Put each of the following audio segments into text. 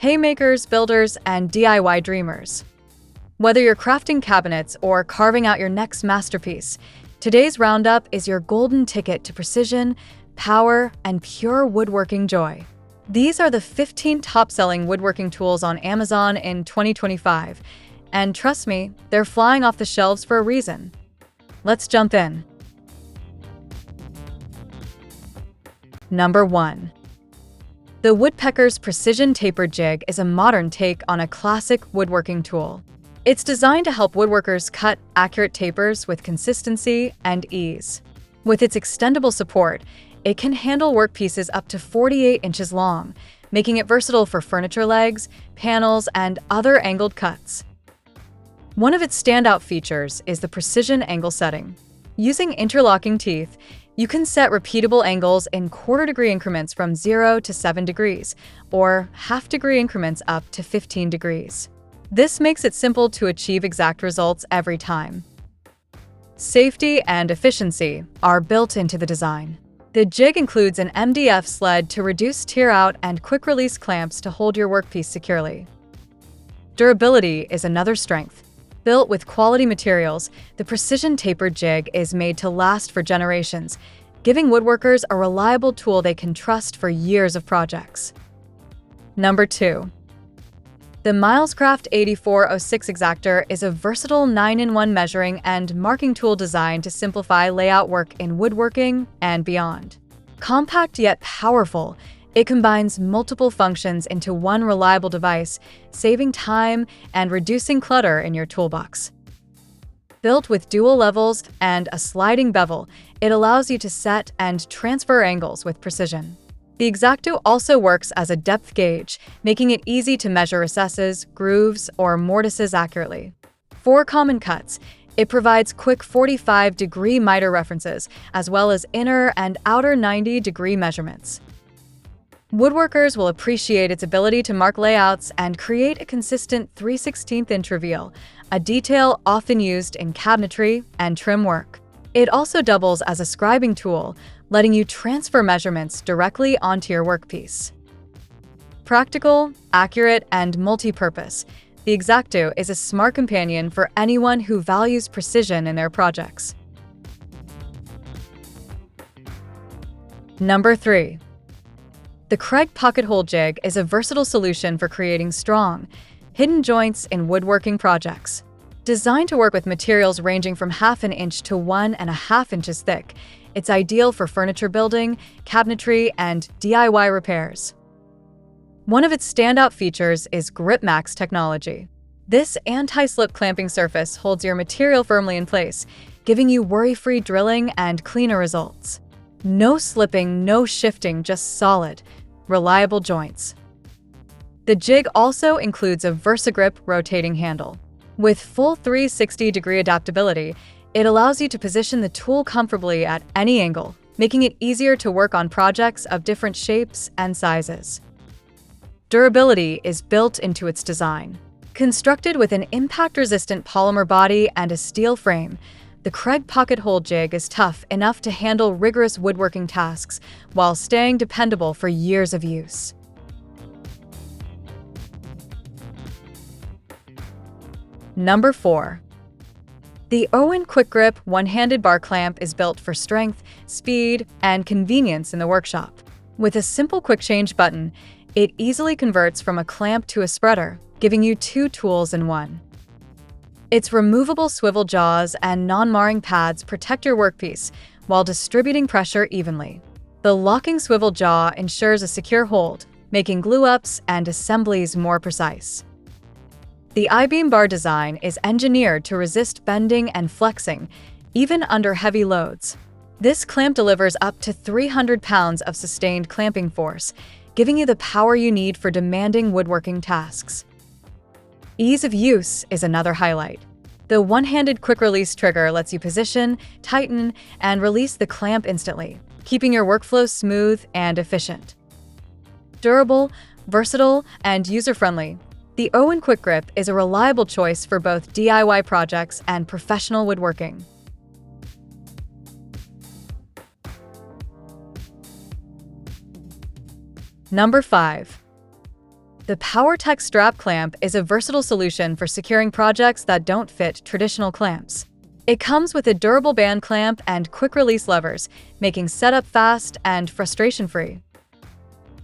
haymakers, builders, and DIY dreamers. Whether you're crafting cabinets or carving out your next masterpiece, today's roundup is your golden ticket to precision, power, and pure woodworking joy. These are the 15 top-selling woodworking tools on Amazon in 2025, and trust me, they're flying off the shelves for a reason. Let's jump in. Number 1. The Woodpeckers Precision Tapered Jig is a modern take on a classic woodworking tool. It's designed to help woodworkers cut accurate tapers with consistency and ease. With its extendable support, it can handle workpieces up to 48 inches long, making it versatile for furniture legs, panels, and other angled cuts. One of its standout features is the precision angle setting. Using interlocking teeth, you can set repeatable angles in quarter-degree increments from 0 to 7 degrees, or half-degree increments up to 15 degrees. This makes it simple to achieve exact results every time. Safety and efficiency are built into the design. The jig includes an MDF sled to reduce tear-out and quick-release clamps to hold your workpiece securely. Durability is another strength. Built with quality materials, the precision tapered jig is made to last for generations, giving woodworkers a reliable tool they can trust for years of projects. Number 2. The Milescraft 8406 Exactor is a versatile 9-in-1 measuring and marking tool designed to simplify layout work in woodworking and beyond. Compact yet powerful, it combines multiple functions into one reliable device, saving time and reducing clutter in your toolbox. Built with dual levels and a sliding bevel, it allows you to set and transfer angles with precision. The Exacto also works as a depth gauge, making it easy to measure recesses, grooves, or mortises accurately. For common cuts, it provides quick 45-degree miter references, as well as inner and outer 90-degree measurements. Woodworkers will appreciate its ability to mark layouts and create a consistent 3/16" reveal, a detail often used in cabinetry and trim work. It also doubles as a scribing tool, letting you transfer measurements directly onto your workpiece. Practical, accurate, and multi-purpose, the Exacto is a smart companion for anyone who values precision in their projects. Number 3. The Kreg Pocket Hole Jig is a versatile solution for creating strong, hidden joints in woodworking projects. Designed to work with materials ranging from 1/2 inch to 1.5 inches thick, it's ideal for furniture building, cabinetry, and DIY repairs. One of its standout features is Grip Max technology. This anti-slip clamping surface holds your material firmly in place, giving you worry-free drilling and cleaner results. No slipping, no shifting, just solid, reliable joints. The jig also includes a VersaGrip rotating handle. With full 360-degree adaptability, it allows you to position the tool comfortably at any angle, making it easier to work on projects of different shapes and sizes. Durability is built into its design. Constructed with an impact-resistant polymer body and a steel frame, the Kreg Pocket Hole Jig is tough enough to handle rigorous woodworking tasks while staying dependable for years of use. Number 4. The Irwin Quick-Grip one-handed bar clamp is built for strength, speed, and convenience in the workshop. With a simple quick-change button, it easily converts from a clamp to a spreader, giving you 2 tools in one. Its removable swivel jaws and non-marring pads protect your workpiece while distributing pressure evenly. The locking swivel jaw ensures a secure hold, making glue-ups and assemblies more precise. The I-beam bar design is engineered to resist bending and flexing, even under heavy loads. This clamp delivers up to 300 pounds of sustained clamping force, giving you the power you need for demanding woodworking tasks. Ease of use is another highlight. The one-handed quick-release trigger lets you position, tighten, and release the clamp instantly, keeping your workflow smooth and efficient. Durable, versatile, and user-friendly, the Irwin Quick-Grip is a reliable choice for both DIY projects and professional woodworking. Number 5. The Powertec strap clamp is a versatile solution for securing projects that don't fit traditional clamps. It comes with a durable band clamp and quick-release levers, making setup fast and frustration-free.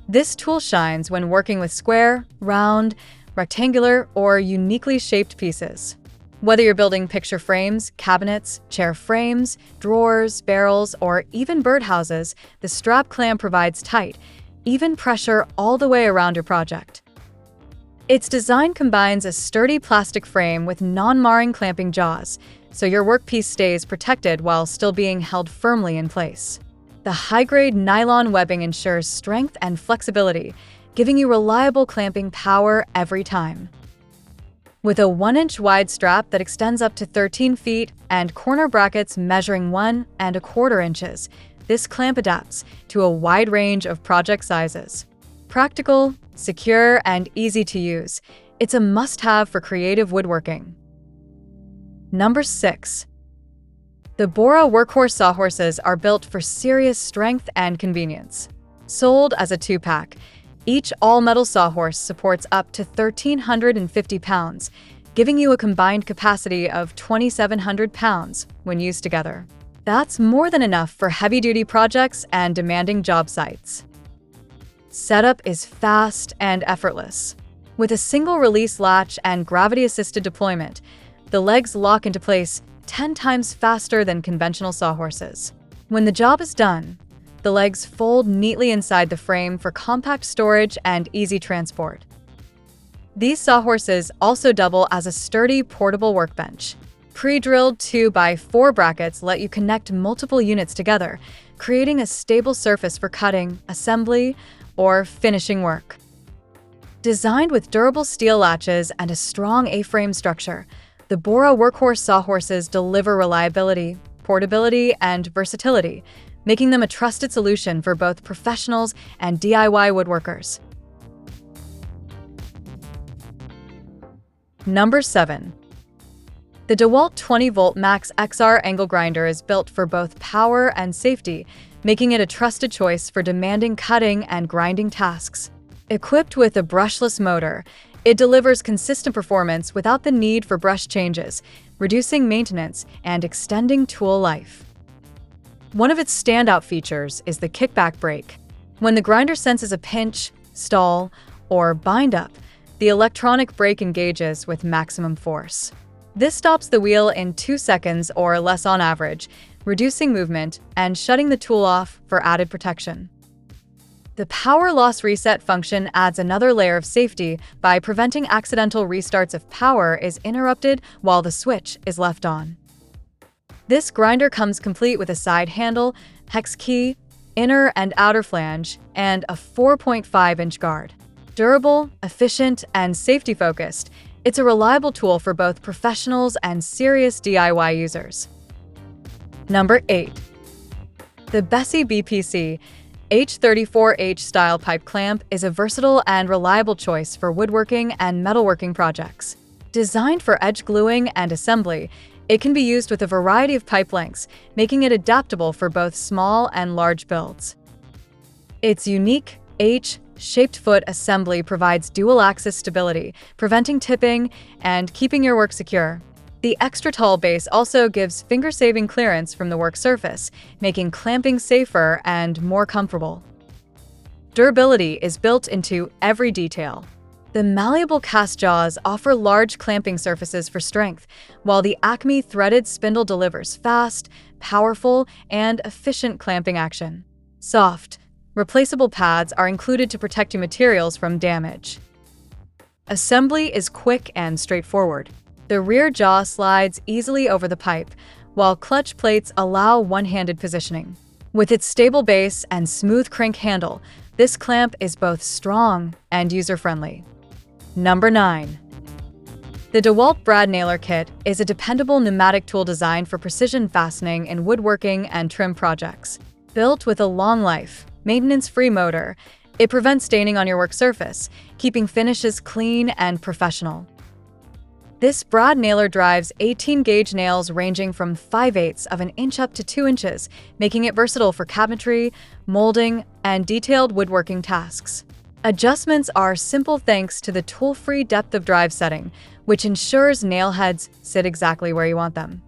This tool shines when working with square, round, rectangular, or uniquely shaped pieces. Whether you're building picture frames, cabinets, chair frames, drawers, barrels, or even birdhouses, the strap clamp provides tight, even pressure all the way around your project. Its design combines a sturdy plastic frame with non-marring clamping jaws, so your workpiece stays protected while still being held firmly in place. The high-grade nylon webbing ensures strength and flexibility, giving you reliable clamping power every time. With a 1-inch wide strap that extends up to 13 feet and corner brackets measuring 1¼ inches, this clamp adapts to a wide range of project sizes. Practical, secure, and easy to use, it's a must-have for creative woodworking. Number 6. The Bora workhorse sawhorses are built for serious strength and convenience. Sold as a 2-pack, each all-metal sawhorse supports up to 1,350 pounds, giving you a combined capacity of 2,700 pounds when used together. That's more than enough for heavy-duty projects and demanding job sites. Setup is fast and effortless. With a single release latch and gravity-assisted deployment, the legs lock into place 10 times faster than conventional sawhorses. When the job is done, the legs fold neatly inside the frame for compact storage and easy transport. These sawhorses also double as a sturdy, portable workbench. Pre-drilled 2x4 brackets let you connect multiple units together, creating a stable surface for cutting, assembly, or finishing work. Designed with durable steel latches and a strong A-frame structure, the Bora workhorse sawhorses deliver reliability, portability, and versatility, making them a trusted solution for both professionals and DIY woodworkers. Number 7. The DeWalt 20-volt Max XR angle grinder is built for both power and safety, making it a trusted choice for demanding cutting and grinding tasks. Equipped with a brushless motor, it delivers consistent performance without the need for brush changes, reducing maintenance and extending tool life. One of its standout features is the kickback brake. When the grinder senses a pinch, stall, or bind up, the electronic brake engages with maximum force. This stops the wheel in 2 seconds or less on average, reducing movement and shutting the tool off for added protection. The power loss reset function adds another layer of safety by preventing accidental restarts if power is interrupted while the switch is left on. This grinder comes complete with a side handle, hex key, inner and outer flange, and a 4.5-inch guard. Durable, efficient, and safety-focused, it's a reliable tool for both professionals and serious DIY users. Number 8. The Bessey BPC H34H style pipe clamp is a versatile and reliable choice for woodworking and metalworking projects. Designed for edge gluing and assembly, it can be used with a variety of pipe lengths, making it adaptable for both small and large builds. Its unique H-shaped foot assembly provides dual-axis stability, preventing tipping and keeping your work secure. The extra tall base also gives finger-saving clearance from the work surface, making clamping safer and more comfortable. Durability is built into every detail. The malleable cast jaws offer large clamping surfaces for strength, while the Acme threaded spindle delivers fast, powerful, and efficient clamping action. Soft, replaceable pads are included to protect your materials from damage. Assembly is quick and straightforward. The rear jaw slides easily over the pipe, while clutch plates allow one-handed positioning. With its stable base and smooth crank handle, this clamp is both strong and user-friendly. Number 9. The DeWalt Brad Nailer Kit is a dependable pneumatic tool designed for precision fastening in woodworking and trim projects. Built with a long life, maintenance-free motor, it prevents staining on your work surface, keeping finishes clean and professional. This Brad nailer drives 18-gauge nails ranging from 5/8 of an inch up to 2 inches, making it versatile for cabinetry, molding, and detailed woodworking tasks. Adjustments are simple thanks to the tool-free depth of drive setting, which ensures nail heads sit exactly where you want them.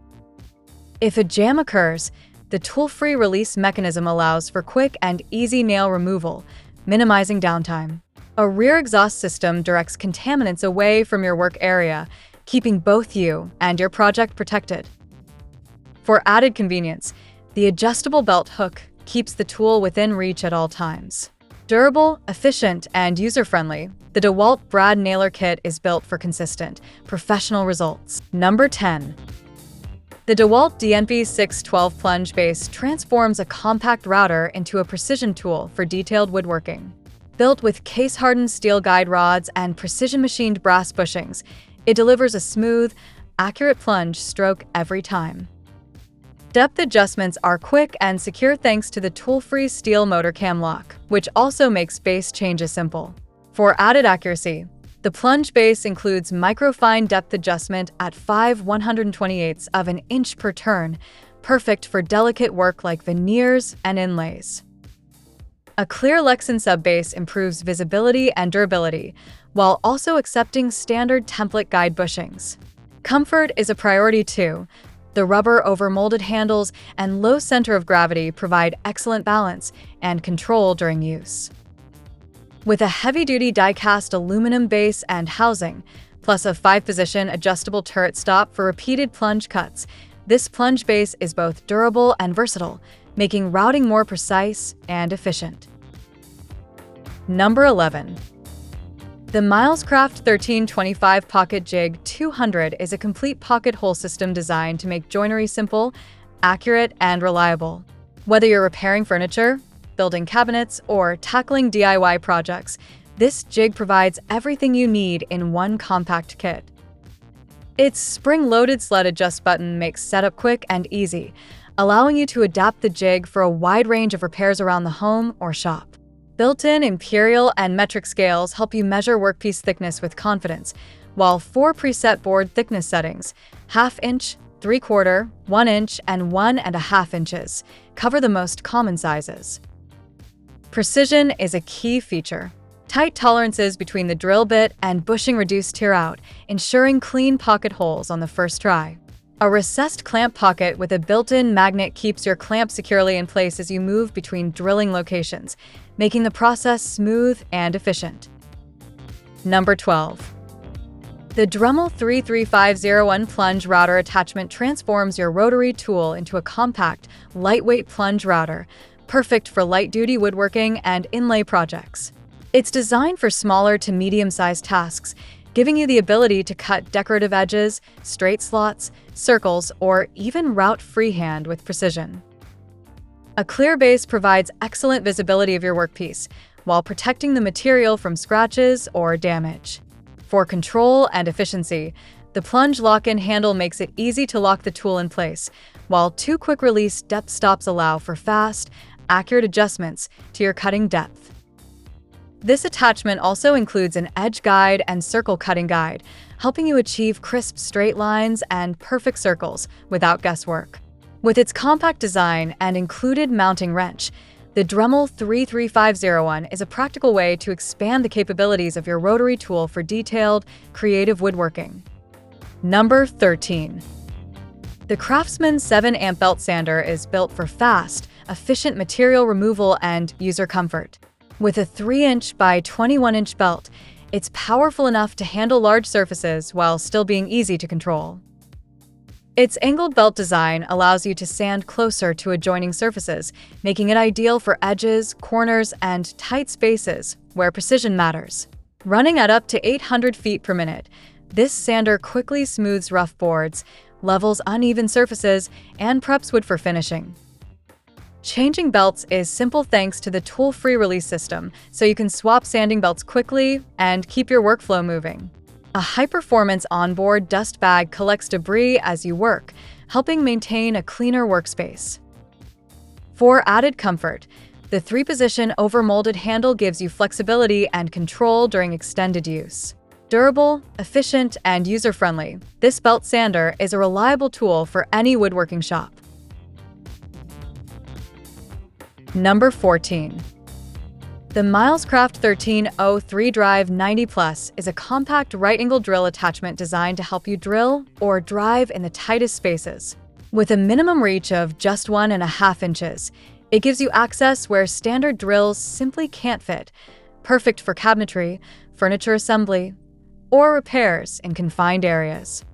If a jam occurs, the tool-free release mechanism allows for quick and easy nail removal, minimizing downtime. A rear exhaust system directs contaminants away from your work area, keeping both you and your project protected. For added convenience, the adjustable belt hook keeps the tool within reach at all times. Durable, efficient, and user-friendly, the DeWalt Brad Nailer Kit is built for consistent, professional results. Number 10. The DeWalt DNP612 plunge base transforms a compact router into a precision tool for detailed woodworking. Built with case-hardened steel guide rods and precision-machined brass bushings, it delivers a smooth, accurate plunge stroke every time. Depth adjustments are quick and secure thanks to the tool-free steel motor cam lock, which also makes base changes simple. For added accuracy, the plunge base includes microfine depth adjustment at 5/128ths of an inch per turn, perfect for delicate work like veneers and inlays. A clear Lexan subbase improves visibility and durability, while also accepting standard template guide bushings. Comfort is a priority too. The rubber over molded handles and low center of gravity provide excellent balance and control during use. With a heavy-duty die-cast aluminum base and housing, plus a 5-position adjustable turret stop for repeated plunge cuts, this plunge base is both durable and versatile, making routing more precise and efficient. Number 11. The Milescraft 1325 Pocket Jig 200 is a complete pocket hole system designed to make joinery simple, accurate, and reliable. Whether you're repairing furniture, building cabinets, or tackling DIY projects, this jig provides everything you need in one compact kit. Its spring-loaded sled adjust button makes setup quick and easy, allowing you to adapt the jig for a wide range of repairs around the home or shop. Built-in imperial and metric scales help you measure workpiece thickness with confidence, while 4 preset board thickness settings, 1/2 inch, 3/4, 1 inch, and 1.5 inches, cover the most common sizes. Precision is a key feature. Tight tolerances between the drill bit and bushing reduce tear out, ensuring clean pocket holes on the first try. A recessed clamp pocket with a built-in magnet keeps your clamp securely in place as you move between drilling locations, making the process smooth and efficient. Number 12. The Dremel 33501 plunge router attachment transforms your rotary tool into a compact, lightweight plunge router, perfect for light-duty woodworking and inlay projects. It's designed for smaller to medium-sized tasks, giving you the ability to cut decorative edges, straight slots, circles, or even route freehand with precision. A clear base provides excellent visibility of your workpiece, while protecting the material from scratches or damage. For control and efficiency, the plunge lock-in handle makes it easy to lock the tool in place, while 2 quick-release depth stops allow for fast, accurate adjustments to your cutting depth. This attachment also includes an edge guide and circle cutting guide, helping you achieve crisp straight lines and perfect circles without guesswork. With its compact design and included mounting wrench, the Dremel 33501 is a practical way to expand the capabilities of your rotary tool for detailed, creative woodworking. Number 13. The Craftsman 7-amp belt sander is built for fast, efficient material removal and user comfort. With a 3-inch by 21-inch belt, it's powerful enough to handle large surfaces while still being easy to control. Its angled belt design allows you to sand closer to adjoining surfaces, making it ideal for edges, corners, and tight spaces where precision matters. Running at up to 800 feet per minute, this sander quickly smooths rough boards, levels uneven surfaces, and preps wood for finishing. Changing belts is simple thanks to the tool-free release system, so you can swap sanding belts quickly and keep your workflow moving. A high-performance onboard dust bag collects debris as you work, helping maintain a cleaner workspace. For added comfort, the 3-position over-molded handle gives you flexibility and control during extended use. Durable, efficient, and user-friendly, this belt sander is a reliable tool for any woodworking shop. Number 14. The Milescraft 1303 Drive 90 Plus is a compact right-angle drill attachment designed to help you drill or drive in the tightest spaces. With a minimum reach of just 1.5 inches, it gives you access where standard drills simply can't fit, perfect for cabinetry, furniture assembly, or repairs in confined areas.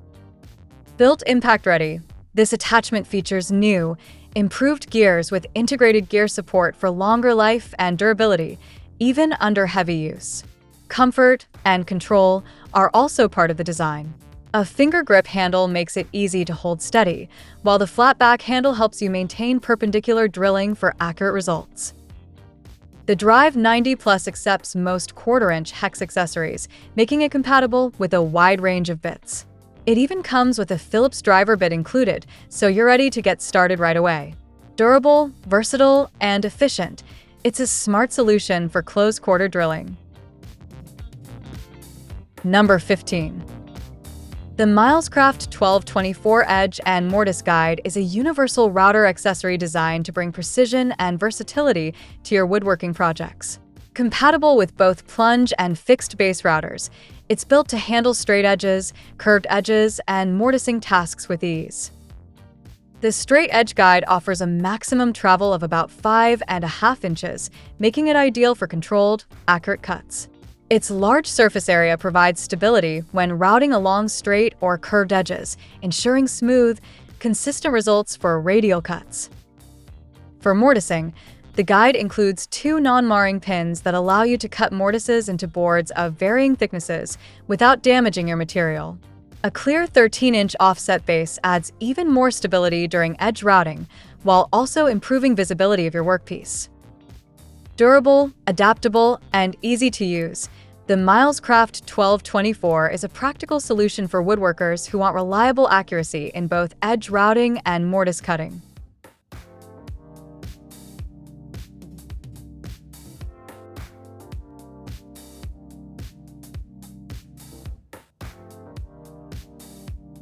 Built impact ready, this attachment features new, improved gears with integrated gear support for longer life and durability, even under heavy use. Comfort and control are also part of the design. A finger grip handle makes it easy to hold steady, while the flat back handle helps you maintain perpendicular drilling for accurate results. The Drive 90 Plus accepts most quarter-inch hex accessories, making it compatible with a wide range of bits. It even comes with a Phillips driver bit included, so you're ready to get started right away. Durable, versatile, and efficient, it's a smart solution for close-quarter drilling. Number 15. The Milescraft 1224 Edge and Mortise Guide is a universal router accessory designed to bring precision and versatility to your woodworking projects. Compatible with both plunge and fixed base routers, it's built to handle straight edges, curved edges, and mortising tasks with ease. The Straight Edge Guide offers a maximum travel of about 5.5 inches, making it ideal for controlled, accurate cuts. Its large surface area provides stability when routing along straight or curved edges, ensuring smooth, consistent results for radial cuts. For mortising, the guide includes 2 non-marring pins that allow you to cut mortises into boards of varying thicknesses without damaging your material. A clear 13-inch offset base adds even more stability during edge routing, while also improving visibility of your workpiece. Durable, adaptable, and easy to use, the Milescraft 1224 is a practical solution for woodworkers who want reliable accuracy in both edge routing and mortise cutting.